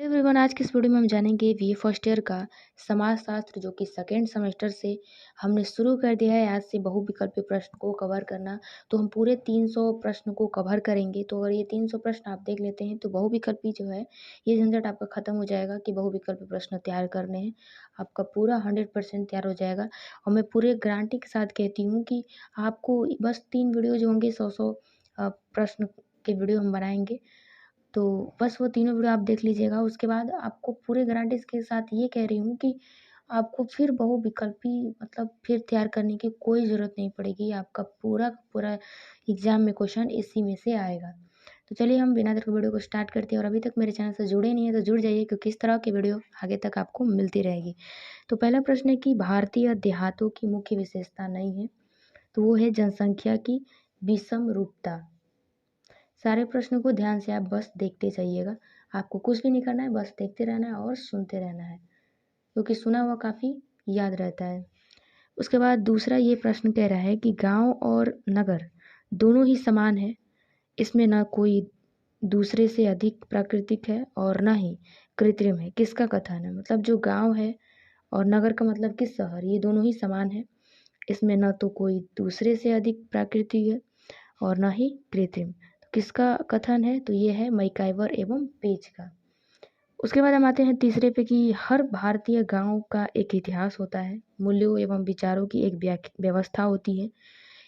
Everyone, आज की इस वीडियो में हम जानेंगे बीए फर्स्ट ईयर का समाजशास्त्र जो कि सेकेंड सेमेस्टर से हमने शुरू कर दिया है। आज से बहुविकल्पीय प्रश्न को कवर करना, तो हम पूरे 300 प्रश्न को कवर करेंगे। तो अगर ये 300 प्रश्न आप देख लेते हैं तो बहुविकल्पी जो है ये झंझट आपका खत्म हो जाएगा कि बहुविकल्पी प्रश्न तैयार करने हैं। आपका पूरा 100% तैयार हो जाएगा। और मैं पूरे गारंटी के साथ कहती हूँ कि आपको बस 3 वीडियो जो होंगे 100 प्रश्न के वीडियो हम बनाएंगे। तो बस वो तीनों वीडियो आप देख लीजिएगा। उसके बाद आपको पूरे गारंटी के साथ ये कह रही हूँ कि आपको फिर बहुविकल्पी मतलब फिर तैयार करने की कोई ज़रूरत नहीं पड़ेगी। आपका पूरा का पूरा एग्ज़ाम में क्वेश्चन इसी में से आएगा। तो चलिए हम बिना देर के वीडियो को स्टार्ट करते हैं। और अभी तक मेरे चैनल से जुड़े नहीं हैं तो जुड़ जाइए, क्योंकि इस तरह की वीडियो आगे तक आपको मिलती रहेगी। तो पहला प्रश्न है कि भारतीय देहातों की मुख्य विशेषता नहीं है, तो वो है जनसंख्या की विषम रूपता। सारे प्रश्नों को ध्यान से आप बस देखते जाइएगा। आपको कुछ भी नहीं करना है, बस देखते रहना है और सुनते रहना है, क्योंकि सुना हुआ काफ़ी याद रहता है। उसके बाद दूसरा ये प्रश्न कह रहा है कि गांव और नगर दोनों ही समान है, इसमें ना कोई दूसरे से अधिक प्राकृतिक है और ना ही कृत्रिम है। किसका कथन है? मतलब जो गांव है और नगर का मतलब कि शहर, ये दोनों ही समान है। इसमें ना तो कोई दूसरे से अधिक प्राकृतिक है और ना ही कृत्रिम। तो किसका कथन है? तो ये है मैकाइवर एवं पेज का। उसके बाद हम आते हैं तीसरे पे कि हर भारतीय गांव का एक इतिहास होता है, मूल्यों एवं विचारों की एक व्यवस्था होती है।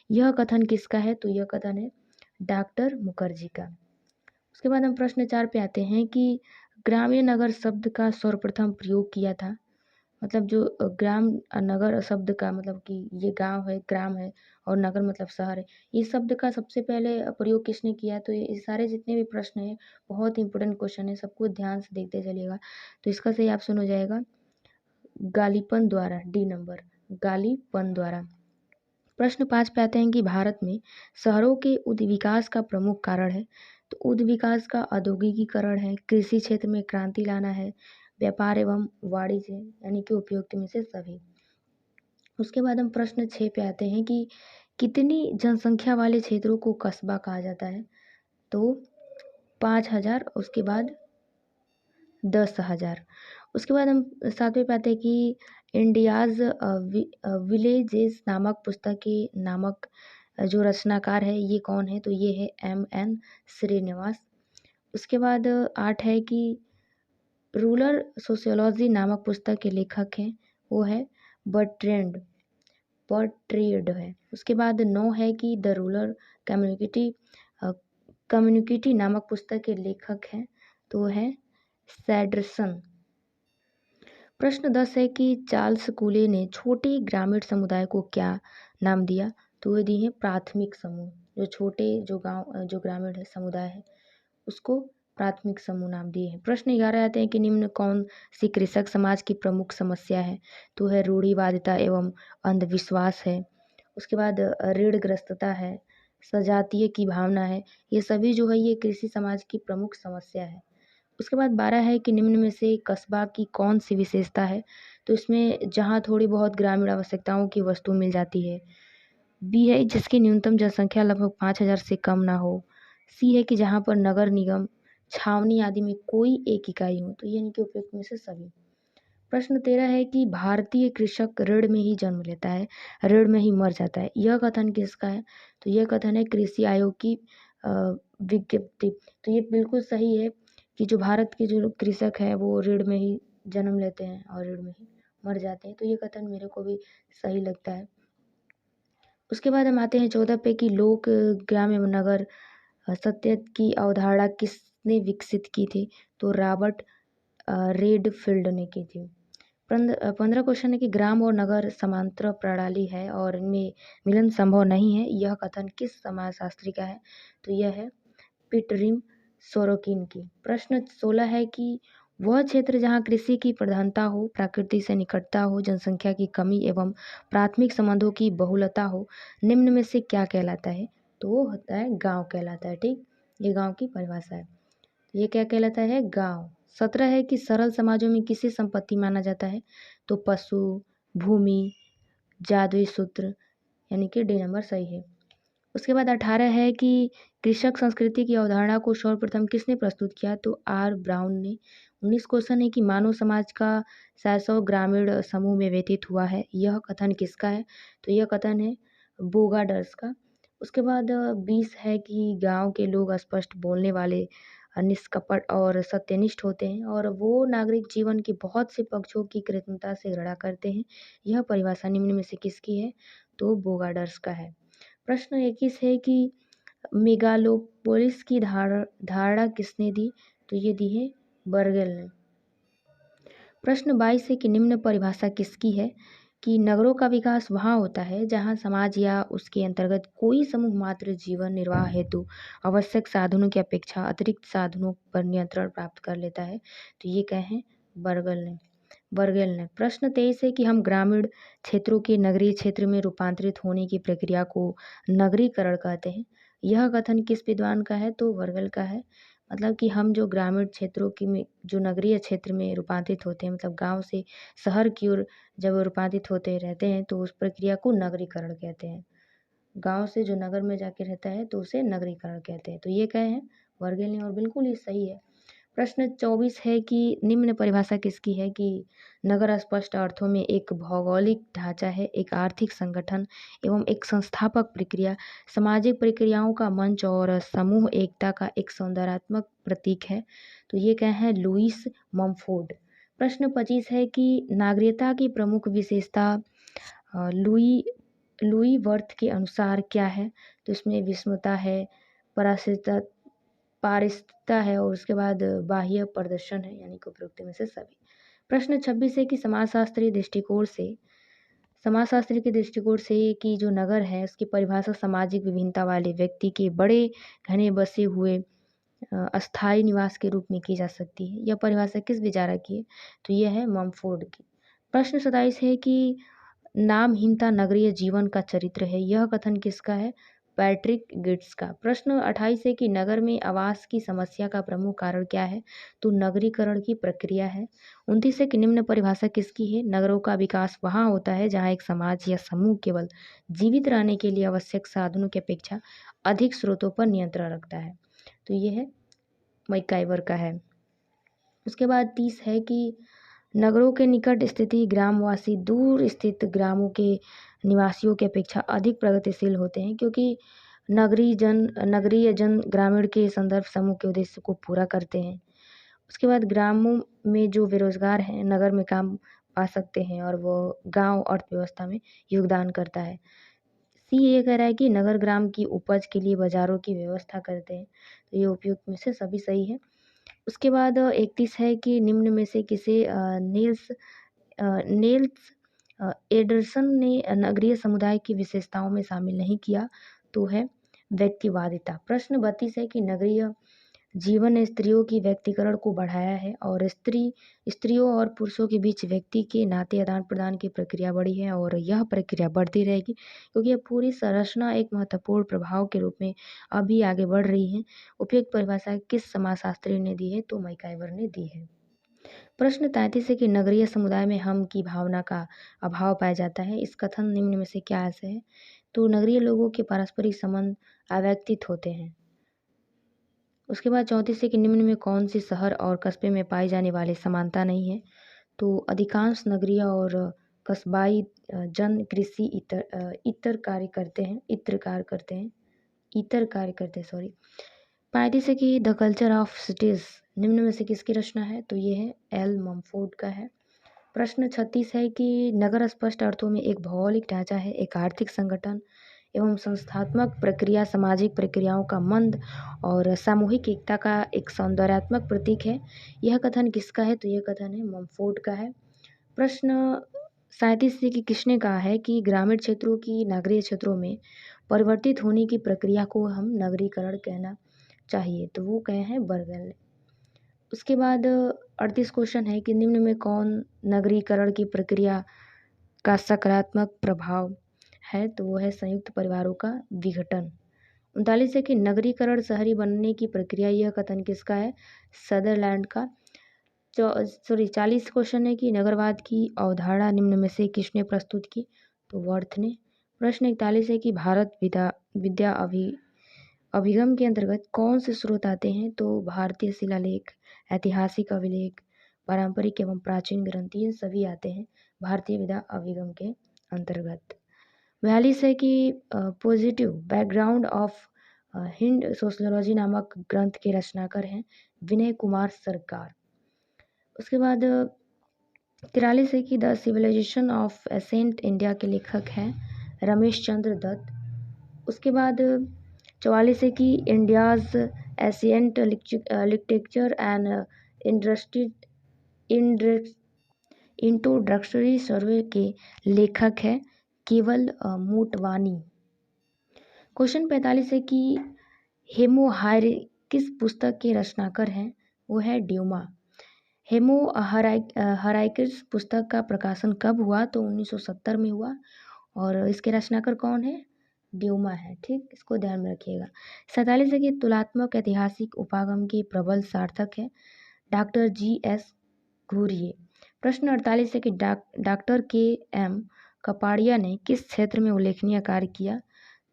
यह कथन किसका है? तो यह कथन है डॉक्टर मुखर्जी का। उसके बाद हम प्रश्न 4 पे आते हैं कि ग्रामीण नगर शब्द का सर्वप्रथम प्रयोग किया था। मतलब जो ग्राम नगर शब्द का मतलब कि ये गांव है, ग्राम है, और नगर मतलब शहर है। इस शब्द का सबसे पहले प्रयोग किसने किया? तो ये सारे जितने भी प्रश्न हैं बहुत इंपॉर्टेंट क्वेश्चन है, सबको ध्यान से देखते चलिएगा। तो इसका सही ऑप्शन हो जाएगा गालीपन द्वारा, डी नंबर, गालीपन द्वारा। प्रश्न 5 पे आते हैं कि भारत में शहरों के विकास का प्रमुख कारण है। तो विकास का औद्योगिकीकरण है, कृषि क्षेत्र में क्रांति लाना है, व्यापार एवं वाणिज्य, यानी कि उपयुक्त में से सभी। उसके बाद हम प्रश्न 6 पे आते हैं कि कितनी जनसंख्या वाले क्षेत्रों को कस्बा कहा जाता है? तो 5,000, उसके बाद 10,000। उसके बाद हम 7वें पे आते हैं कि इंडियाज़ विलेजेस नामक पुस्तक के नामक जो रचनाकार है ये कौन है? तो ये है M.N. श्रीनिवास। उसके बाद 8 है कि रूरल सोशियोलॉजी नामक पुस्तक के लेखक हैं, वो है बर्ट्रैंड बर्ट्रेड है। उसके बाद 9 है कि द रूरल कम्युनिटी कम्युनिटी नामक पुस्तक के लेखक हैं, तो वो है सैडरसन। प्रश्न 10 है कि चार्ल्स कूले ने छोटे ग्रामीण समुदाय को क्या नाम दिया? तो वे दिए हैं प्राथमिक समूह। जो छोटे जो गांव जो ग्रामीण है समुदाय है उसको प्राथमिक समूह नाम दिए हैं। प्रश्न 11 आते हैं कि निम्न कौन सी कृषक समाज की प्रमुख समस्या है? तो है रूढ़िवादिता एवं अंधविश्वास है। उसके बाद ऋणग्रस्तता है, सजातीय की भावना है। ये सभी जो है ये कृषि समाज की प्रमुख समस्या है। उसके बाद 12 है कि निम्न में से कस्बा की कौन सी विशेषता है? तो इसमें जहाँ थोड़ी बहुत ग्रामीण आवश्यकताओं की वस्तु मिल जाती है। बी है जिसकी न्यूनतम जनसंख्या लगभग 5,000 से कम ना हो। सी है कि जहाँ पर नगर निगम, छावनी आदि में कोई एक इकाई हो। तो यानी कि उपयुक्त में से सभी। प्रश्न 13 है कि भारतीय कृषक ऋण में ही जन्म लेता है, ऋण में ही मर जाता है। यह कथन किसका है? तो यह कथन है कृषि आयोग की विज्ञप्ति। तो ये बिल्कुल सही है कि जो भारत के जो कृषक हैं वो ऋण में ही जन्म लेते हैं और ऋण में ही मर जाते हैं। तो ये कथन मेरे को भी सही लगता है। उसके बाद हम आते हैं 14 पे कि लोक ग्राम एवं नगर सत्य की अवधारणा किसने विकसित की थी? तो रॉबर्ट रेडफील्ड ने की थी। 15 क्वेश्चन है कि ग्राम और नगर समांतर प्रणाली है और इनमें मिलन संभव नहीं है। यह कथन किस समाजशास्त्री का है? तो यह है पीटरिम सोरोकिन की। प्रश्न 16 है कि वह क्षेत्र जहाँ कृषि की प्रधानता हो, प्रकृति से निकटता हो, जनसंख्या की कमी एवं प्राथमिक संबंधों की बहुलता हो, निम्न में से क्या कहलाता है? तो वो होता है गांव कहलाता है। ठीक, ये गांव की परिभाषा है। ये क्या कहलाता है? गांव। 17 है कि सरल समाजों में किसे संपत्ति माना जाता है? तो पशु, भूमि, जादुई सूत्र, यानी कि डी नंबर सही है। उसके बाद 18 है कि कृषक संस्कृति की अवधारणा को सर्वप्रथम किसने प्रस्तुत किया? तो आर ब्राउन ने। 19 क्वेश्चन है कि मानव समाज का शैशव ग्रामीण समूह में व्यतीत हुआ है, यह कथन किसका है? तो यह कथन है बोगाडर्स का। उसके बाद 20 है कि गाँव के लोग स्पष्ट बोलने वाले, निष्कपट और सत्यनिष्ठ होते हैं और वो नागरिक जीवन के बहुत से पक्षों की कृत्रिमता से घृणा करते हैं। यह परिभाषा निम्न में से किसकी है? तो बोगाडर्स का है। प्रश्न 21 है कि मेगालोपोलिस की धारणा किसने दी? तो ये दी है बर्गेल ने। प्रश्न 22 है कि निम्न परिभाषा किसकी है? कि नगरों का विकास वहाँ होता है जहाँ समाज या उसके अंतर्गत कोई समूह मात्र जीवन निर्वाह हेतु आवश्यक साधनों की अपेक्षा अतिरिक्त साधनों पर नियंत्रण प्राप्त कर लेता है। तो ये क्या है? बर्गेल ने। प्रश्न 23 है कि हम ग्रामीण क्षेत्रों के नगरीय क्षेत्र में रूपांतरित होने की प्रक्रिया को नगरीकरण कहते हैं। यह कथन किस विद्वान का है? तो बर्गेल का है। मतलब कि हम जो ग्रामीण क्षेत्रों की में जो नगरीय क्षेत्र में रूपांतरित होते हैं, मतलब गांव से शहर की ओर जब रूपांतरित होते रहते हैं तो उस प्रक्रिया को नगरीकरण कहते हैं। गांव से जो नगर में जाके रहता है तो उसे नगरीकरण कहते हैं। तो ये कहे हैं बर्गेल ने और बिल्कुल ये सही है। प्रश्न 24 है कि निम्न परिभाषा किसकी है? कि नगर स्पष्ट अर्थों में एक भौगोलिक ढांचा है, एक आर्थिक संगठन एवं एक संस्थापक प्रक्रिया, सामाजिक प्रक्रियाओं का मंच और समूह एकता का एक सौंदर्यात्मक प्रतीक है। तो ये क्या है? Lewis Mumford. प्रश्न 25 है कि नागरिकता की प्रमुख विशेषता लुई वर्थ के अनुसार क्या है? तो इसमें विषमता है, परासिता पारस्यता है और उसके बाद बाह्य प्रदर्शन है, यानी कि उपरोक्त में से सभी। प्रश्न 26 है कि समाजशास्त्री के दृष्टिकोण से कि जो नगर है उसकी परिभाषा सामाजिक विभिन्नता वाले व्यक्ति के बड़े घने बसे हुए अस्थायी निवास के रूप में की जा सकती है। यह परिभाषा किस विचारक की है? तो यह है ममफोर्ड की। प्रश्न 27 है कि नामहीनता नगरीय जीवन का चरित्र है, यह कथन किसका है? पैट्रिक गिट्स का। प्रश्न 28 है कि नगर में आवास की समस्या का प्रमुख कारण क्या है? तो नगरीकरण की प्रक्रिया है। 29 है कि निम्न परिभाषा किसकी है? नगरों का विकास वहाँ होता है जहाँ एक समाज या समूह केवल जीवित रहने के लिए आवश्यक साधनों की अपेक्षा अधिक स्रोतों पर नियंत्रण रखता है। तो ये है मैकाइवर का है। उसके बाद 30 है कि नगरों के निकट स्थित ग्रामवासी दूर स्थित ग्रामों के निवासियों की अपेक्षा अधिक प्रगतिशील होते हैं, क्योंकि नगरीय जन ग्रामीण के संदर्भ समूह के उद्देश्य को पूरा करते हैं। उसके बाद ग्रामों में जो बेरोजगार हैं नगर में काम पा सकते हैं और वो गांव अर्थव्यवस्था में योगदान करता है। सी ये कह रहा है कि नगर ग्राम की उपज के लिए बाजारों की व्यवस्था करते हैं। तो ये उपयुक्त में से सभी सही है। उसके बाद 31 है कि निम्न में से किसे नेल्स एडरसन ने नगरीय समुदाय की विशेषताओं में शामिल नहीं किया? तो है व्यक्तिवादिता। प्रश्न 32 है कि नगरीय जीवन ने स्त्रियों की व्यक्तिकरण को बढ़ाया है और स्त्रियों और पुरुषों के बीच व्यक्ति के नाते आदान प्रदान की प्रक्रिया बढ़ी है और यह प्रक्रिया बढ़ती रहेगी, क्योंकि यह पूरी संरचना एक महत्वपूर्ण प्रभाव के रूप में अभी आगे बढ़ रही है। उपयुक्त परिभाषा किस समाजशास्त्री ने दी है? तो मैकाइवर ने दी है। प्रश्न 33 है कि नगरीय समुदाय में हम की भावना का अभाव पाया जाता है, इस कथन निम्न में से क्या ऐसे है? तो नगरीय लोगों के पारस्परिक संबंध अव्यक्तित होते हैं। उसके बाद 34 है कि निम्न में कौन सी शहर और कस्बे में पाई जाने वाली समानता नहीं है? तो अधिकांश नगरीय और कस्बाई जन कृषि इतर कार्य करते हैं, सॉरी। 35 है कि द कल्चर ऑफ सिटीज निम्न में से किसकी रचना है? तो ये है एल ममफोर्ड का है। प्रश्न 36 है कि नगर स्पष्ट अर्थों में एक भौगोलिक ढांचा है, एक आर्थिक संगठन एवं संस्थात्मक प्रक्रिया, सामाजिक प्रक्रियाओं का मंद और सामूहिक एकता का एक सौंदर्यात्मक प्रतीक है। यह कथन किसका है? तो यह कथन है ममफोर्ड का है। प्रश्न 37 से कि किसने कहा है कि ग्रामीण क्षेत्रों की नगरीय क्षेत्रों में परिवर्तित होने की प्रक्रिया को हम नगरीकरण कहना चाहिए? तो वो कहे हैं बर्गेल ने। उसके बाद 38 क्वेश्चन है कि निम्न में कौन नगरीकरण की प्रक्रिया का सकारात्मक प्रभाव है? तो वो है संयुक्त परिवारों का विघटन। 39 है कि नगरीकरण शहरी बनने की प्रक्रिया, यह कथन किसका है? सदरलैंड का। 40 क्वेश्चन है कि नगरवाद की अवधारणा निम्न में से किसने प्रस्तुत की? तो वर्थ ने। प्रश्न 41 है कि विद्या अभिगम के अंतर्गत कौन से स्रोत आते हैं? तो भारतीय शिलालेख, ऐतिहासिक अभिलेख, पारंपरिक एवं प्राचीन ग्रंथ, ये सभी आते हैं भारतीय विद्या अभिगम के अंतर्गत। 42 है कि positive background of Hind sociology नामक ग्रंथ के रचनाकार हैं विनय कुमार सरकार। उसके बाद 43 है कि the civilisation of ancient India के लेखक हैं रमेश चंद्र दत्त। उसके बाद 44 है कि India's ancient literature and introductory survey के लेखक है केवल मोटवानी। क्वेश्चन 45 है कि हेमोहाइरिकिस पुस्तक के रचनाकार हैं, वो है ड्यूमा। हेमोहाइरिकिस पुस्तक का प्रकाशन कब हुआ? तो 1970 में हुआ और इसके रचनाकार कौन है? ड्यूमा है। ठीक, इसको ध्यान में रखिएगा। 47 है कि तुलनात्मक ऐतिहासिक उपागम के प्रबल सार्थक है डॉक्टर G.S. घुरिये। प्रश्न 48 है कि डॉक्टर K.M. कपाड़िया ने किस क्षेत्र में उल्लेखनीय कार्य किया?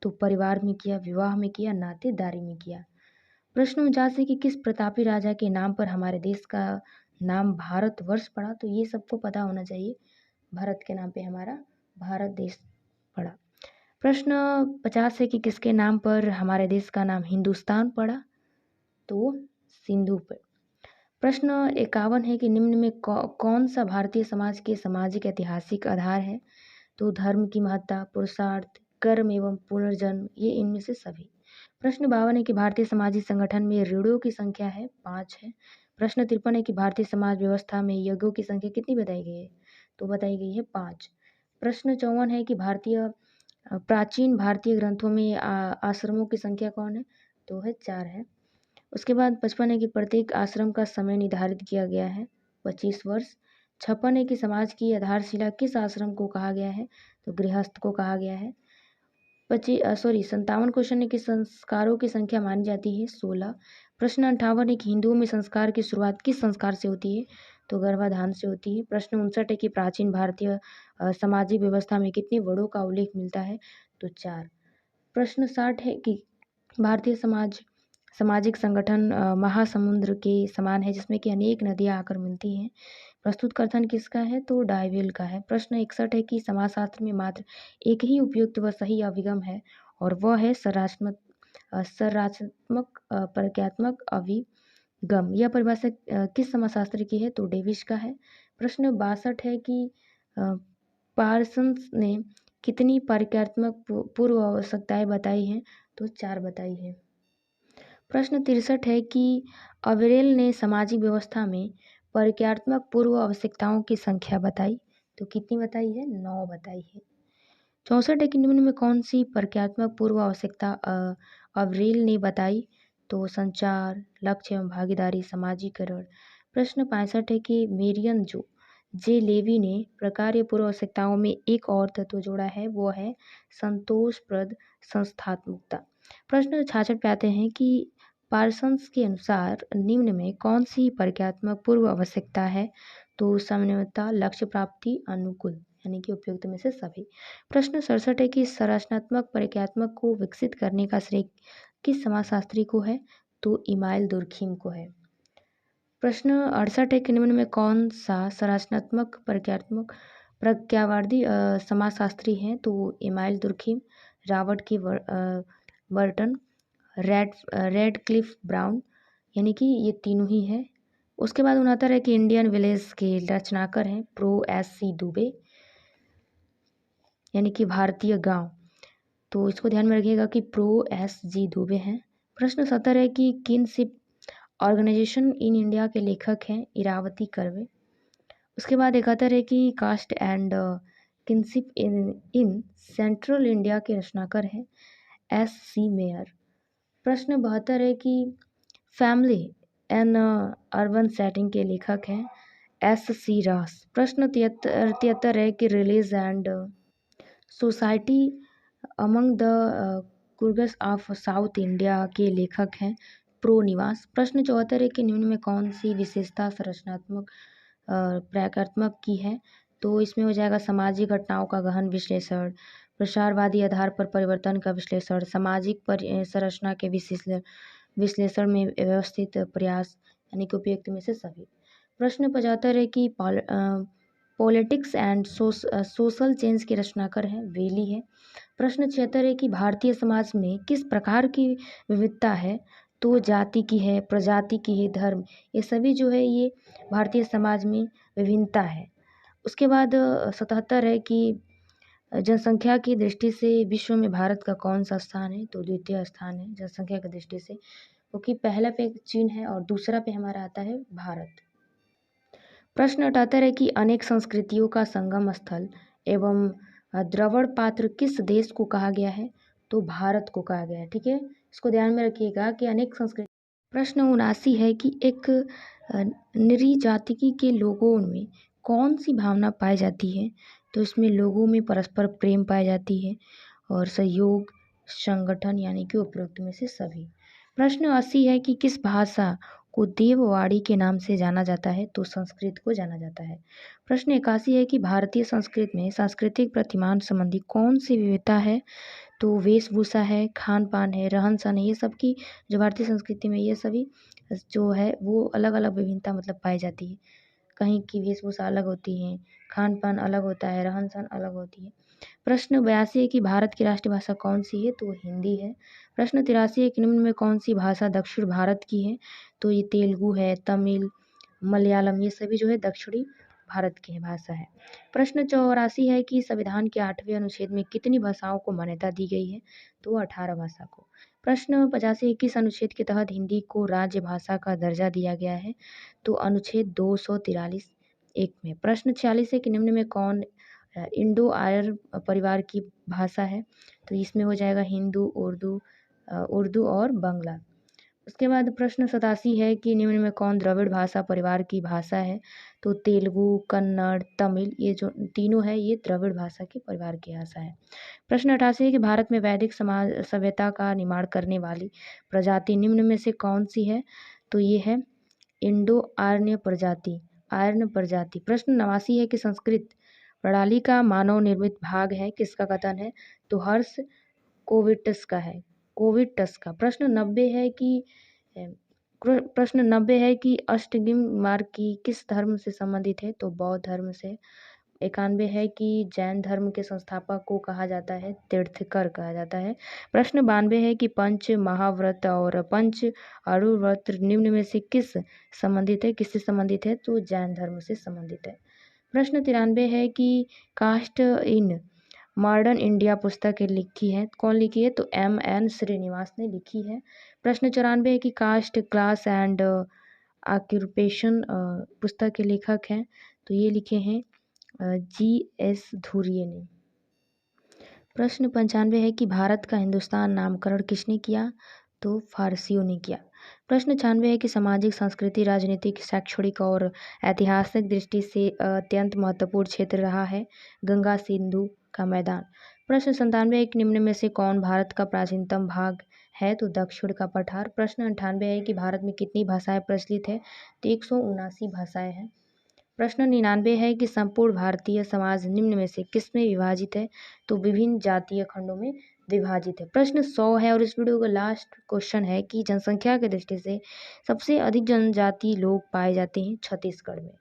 तो परिवार में किया, विवाह में किया, नातेदारी में किया। प्रश्न 49 है कि किस प्रतापी राजा के नाम पर हमारे देश का नाम भारतवर्ष पड़ा? तो ये सबको पता होना चाहिए, भारत के नाम पे हमारा भारत देश पड़ा। प्रश्न 50 है कि किसके नाम पर हमारे देश का नाम हिंदुस्तान पड़ा? तो सिंधु पर। प्रश्न 51 है कि निम्न में कौन सा भारतीय समाज के सामाजिक ऐतिहासिक आधार है? तो धर्म की महत्ता, पुरुषार्थ, कर्म एवं पुनर्जन्म, ये इनमें से सभी। प्रश्न 52 है कि भारतीय सामाजिक संगठन में ऋणों की संख्या है 5 है। प्रश्न 53 है कि भारतीय समाज व्यवस्था में यज्ञों की संख्या कितनी बताई गई है? तो बताई गई है 5। प्रश्न 54 है कि प्राचीन भारतीय ग्रंथों में आश्रमों की संख्या कौन है? तो है 4 है। उसके बाद 55 है कि प्रत्येक आश्रम का समय निर्धारित किया गया है 25 वर्ष। 56 है कि समाज की आधारशिला किस आश्रम को कहा गया है? तो गृहस्थ को कहा गया है। 57 क्वेश्चन है कि संस्कारों की संख्या मानी जाती है 16। प्रश्न 58 है कि हिंदुओं में संस्कार की शुरुआत किस संस्कार से होती है? तो गर्भाधान से होती है। प्रश्न 59 है कि प्राचीन भारतीय सामाजिक व्यवस्था में कितने वर्णों का उल्लेख मिलता है? तो 4। प्रश्न 60 है कि भारतीय सामाजिक संगठन महासमुद्र के समान है जिसमें कि अनेक नदियां आकर मिलती हैं। प्रस्तुत कथन किसका है? तो डायवेल का है। प्रश्न 61 है कि समाजशास्त्र में मात्र एक ही उपयुक्त व सही अभिगम है और वह है संरचनात्मक प्रक्रियात्मक अभिगम। यह परिभाषा किस समाजशास्त्री की है? तो डेविस का है। प्रश्न 62 है कि पार्सन्स ने कितनी प्रक्रियात्मक पूर्व आवश्यकताएं बताई हैं? तो 4 बताई है। प्रश्न 63 है कि अवेरेल ने सामाजिक व्यवस्था में प्रक्रियात्मक पूर्व आवश्यकताओं की संख्या बताई, तो कितनी बताई है? 9 बताई है। 64 है कि निम्न में कौन सी प्रक्रियात्मक पूर्व आवश्यकता अवेरेल ने बताई? तो संचार, लक्ष्य एवं भागीदारी, समाजीकरण। प्रश्न 65 है कि मेरियन जे लेवी ने प्रकार्य पूर्व आवश्यकताओं में एक और तत्व जोड़ा है, वो है संतोषप्रद संस्थात्मकता। प्रश्न 66 पे आते हैं कि पार्सन्स के अनुसार निम्न में कौन सी प्रक्रियात्मक पूर्व आवश्यकता है? तो समन्वयता, लक्ष्य प्राप्ति, अनुकूल, यानी कि उपयुक्त में से सभी। प्रश्न 67 है कि संरचनात्मक प्रक्रियात्मक को विकसित करने का श्रेय किस समाजशास्त्री को है? तो इमाइल दुर्खिम को है। प्रश्न 68 है कि निम्न में कौन सा संरचनात्मक प्रत्यावर्ती समाजशास्त्री हैं? तो इमाइल दुर्खिम, रॉबर्ट की बर्टन, रेडक्लिफ ब्राउन, यानी कि ये तीनों ही हैं। उसके बाद 69 है कि इंडियन विलेज के रचनाकार हैं प्रो.एस.सी. दुबे, यानी कि भारतीय गांव, तो इसको ध्यान में रखिएगा कि प्रो.एस.जी. दुबे हैं। प्रश्न 70 है कि किनशिप ऑर्गेनाइजेशन इन इंडिया के लेखक हैं इरावती कर्वे। उसके बाद 71 है कि caste and kinship in central India के रचनाकार हैं S.C. मेयर। प्रश्न 72 है कि फैमिली एन अर्बन सेटिंग के लेखक हैं S.C. रास। प्रश्न 73 है कि religion and society among the Coorgs of South India के लेखक हैं प्रो निवास। प्रश्न 74 है कि निम्न में कौन सी विशेषता संरचनात्मक प्रक्रियात्मक की है? तो इसमें हो जाएगा सामाजिक घटनाओं का गहन विश्लेषण। प्रसारवादी आधार पर परिवर्तन का विश्लेषण, सामाजिक संरचना के विश्लेषण में व्यवस्थित प्रयास, यानी कि उपयुक्त में से सभी। प्रश्न 75 है कि पॉलिटिक्स एंड सोशल चेंज के रचनाकार हैं, वेली है। प्रश्न 76 है कि भारतीय समाज में किस प्रकार की विविधता है, तो जाति की है, प्रजाति की है, धर्म, ये सभी जो है ये भारतीय समाज में विभिन्नता है। उसके बाद 77 है कि जनसंख्या की दृष्टि से विश्व में भारत का कौन सा स्थान है, तो द्वितीय स्थान है जनसंख्या की दृष्टि से, क्योंकि पहला पे चीन है और दूसरा पे हमारा आता है भारत। प्रश्न 78 है कि अनेक संस्कृतियों का संगम स्थल एवं द्रवण पात्र किस देश को कहा गया है, तो भारत को कहा गया है। ठीक है, इसको ध्यान में रखिएगा कि अनेक संस्कृति। प्रश्न 79 है कि एक निरी जाति के लोगों में कौन सी भावना पाई जाती है, तो इसमें लोगों में परस्पर प्रेम पाई जाती है और सहयोग, संगठन, यानी कि उपरोक्त में से सभी। प्रश्न 80 है कि किस भाषा को देववाणी के नाम से जाना जाता है, तो संस्कृत को जाना जाता है। प्रश्न 81 है कि भारतीय संस्कृत में सांस्कृतिक प्रतिमान संबंधी कौन सी विविधता है, तो वेशभूषा है, खान पान है, रहन सहन है, ये सब की जो भारतीय संस्कृति में ये सभी जो है वो अलग अलग विभिन्नता मतलब पाई जाती है। कहीं की वेशभूषा अलग होती है, खान पान अलग होता है, रहन सहन अलग होती है। प्रश्न 82 है कि भारत की राष्ट्रीय भाषा कौन सी है, तो हिंदी है। प्रश्न 83 है कि निम्न में कौन सी भाषा दक्षिण भारत की है, तो ये तेलुगु है, तमिल, मलयालम, ये सभी जो है दक्षिणी भारत की भाषा है। प्रश्न 84 है कि संविधान के 8वें अनुच्छेद में कितनी भाषाओं को मान्यता दी गई है, तो 18 भाषा को। प्रश्न 85 है किस अनुच्छेद के तहत हिंदी को राज्य भाषा का दर्जा दिया गया है, तो अनुच्छेद 243 एक में। प्रश्न 46 है कि निम्न में कौन इंडो आर्य परिवार की भाषा है, तो इसमें हो जाएगा हिंदू, उर्दू और बांग्ला। उसके बाद प्रश्न 87 है कि निम्न में कौन द्रविड़ भाषा परिवार की भाषा है, तो तेलुगु, कन्नड़, तमिल, ये जो तीनों है ये द्रविड़ भाषा के परिवार की भाषा है। प्रश्न 88 है कि भारत में वैदिक समाज सभ्यता का निर्माण करने वाली प्रजाति निम्न में से कौन सी है, तो ये है इंडो आर्य प्रजाति, आर्य प्रजाति। प्रश्न 89 है कि संस्कृत प्रणाली का मानव निर्मित भाग है, किसका कथन है, तो हर्ष कोविटस का है, कोविटस का। प्रश्न 90 है कि अष्टगिम मार्ग की किस धर्म से संबंधित है, तो बौद्ध धर्म से। 91 है कि जैन धर्म के संस्थापक को कहा जाता है, तीर्थकर कहा जाता है। प्रश्न 92 है कि पंच महाव्रत और पंच अरुव्रत निम्न में से किससे संबंधित है, तो जैन धर्म से संबंधित है। प्रश्न 93 है कि कास्ट इन मॉडर्न इंडिया पुस्तक लिखी है, कौन लिखी है, तो M.N. श्रीनिवास ने लिखी है। प्रश्न 94 है कि कास्ट, क्लास एंड ऑक्यूपेशन पुस्तक के लेखक हैं, तो ये लिखे हैं G.S. धुर्वे ने। प्रश्न 95 है कि भारत का हिंदुस्तान नामकरण किसने किया, तो फारसियों ने किया। प्रश्न 96 है कि सामाजिक, सांस्कृतिक, राजनीतिक, शैक्षणिक और ऐतिहासिक दृष्टि से अत्यंत महत्वपूर्ण क्षेत्र रहा है गंगा सिंधु का मैदान। प्रश्न 97 है कि निम्न में से कौन भारत का प्राचीनतम भाग है, तो दक्षिण का पठार। प्रश्न 98 है कि भारत में कितनी भाषाएं प्रचलित है, तो 179 भाषाएं हैं। प्रश्न 99 है कि संपूर्ण भारतीय समाज निम्न में से किसमें विभाजित है, तो विभिन्न जातीय खंडों में विभाजित है। प्रश्न 100 है और इस वीडियो का लास्ट क्वेश्चन है कि जनसंख्या की दृष्टि से सबसे अधिक जनजाति लोग पाए जाते हैं छत्तीसगढ़ में।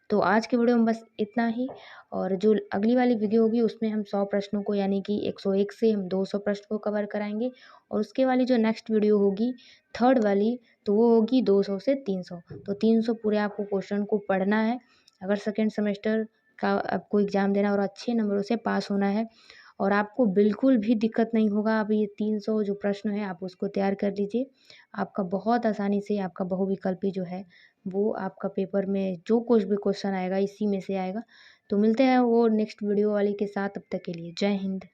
तो आज के वीडियो में बस इतना ही, और जो अगली वाली वीडियो होगी उसमें हम 100 प्रश्नों को, यानी कि 101 से हम 200 प्रश्न को कवर कराएंगे, और उसके वाली जो नेक्स्ट वीडियो होगी थर्ड वाली, तो वो होगी 200 से 300। तो 300 पूरे आपको क्वेश्चन को पढ़ना है अगर सेकेंड सेमेस्टर का आपको एग्ज़ाम देना और अच्छे नंबरों से पास होना है। और आपको बिल्कुल भी दिक्कत नहीं होगा, अब ये 300 जो प्रश्न है आप उसको तैयार कर लीजिए, आपका बहुत आसानी से आपका बहुविकल्पी जो है वो आपका पेपर में जो कुछ भी क्वेश्चन आएगा इसी में से आएगा। तो मिलते हैं वो नेक्स्ट वीडियो वाली के साथ, तब तक के लिए जय हिंद।